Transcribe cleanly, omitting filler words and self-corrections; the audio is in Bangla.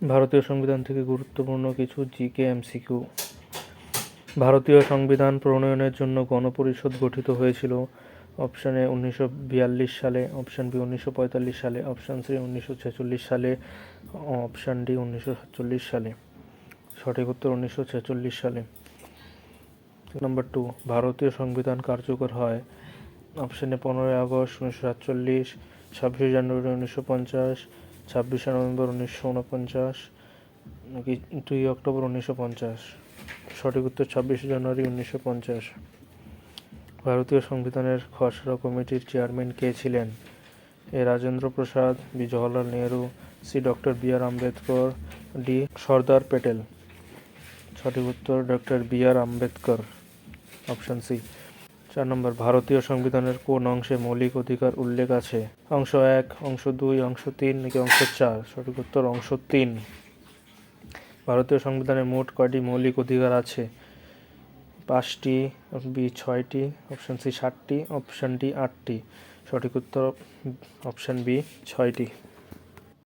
ভারতীয় সংবিধান থেকে গুরুত্বপূর্ণ কিছু জিকে এমসিকিউ। ভারতীয় সংবিধান প্রণয়নের জন্য গণপরিষদ গঠিত হয়েছিল। অপশান এ 1942 সালে, অপশান বি 1945 সালে, অপশান সি 1946 সালে, অপশান ডি 1947 সালে। সঠিক উত্তর 1946 সালে। নাম্বার 2, ভারতীয় সংবিধান কার্যকর হয়। Option A 15 August 1947, 26 January 1950, 26 November 1949, নাকি 2 অক্টোবর 1950। সঠিক উত্তর 26 জানুয়ারি 1950। ভারতীয় সংবিধানের খসড়া কমিটির চেয়ারম্যান কে ছিলেন? A Rajendra Prasad, B Jawaharlal Nehru, C doctor B R Ambedkar, D Sardar Patel. সঠিক উত্তর doctor B R Ambedkar, option C. 4 নম্বর, ভারতীয় সংবিধানের কোন অংশে মৌলিক অধিকার উল্লেখ আছে? অংশ 1, অংশ 2, অংশ 3, নাকি অংশ 4? সঠিক উত্তর অংশ 3। ভারতীয় সংবিধানে মোট কয়টি মৌলিক অধিকার আছে? 5টি, বি 6টি, অপশান সি 7টি, অপশান ডি 8টি। সঠিক উত্তর অপশান বি 6টি।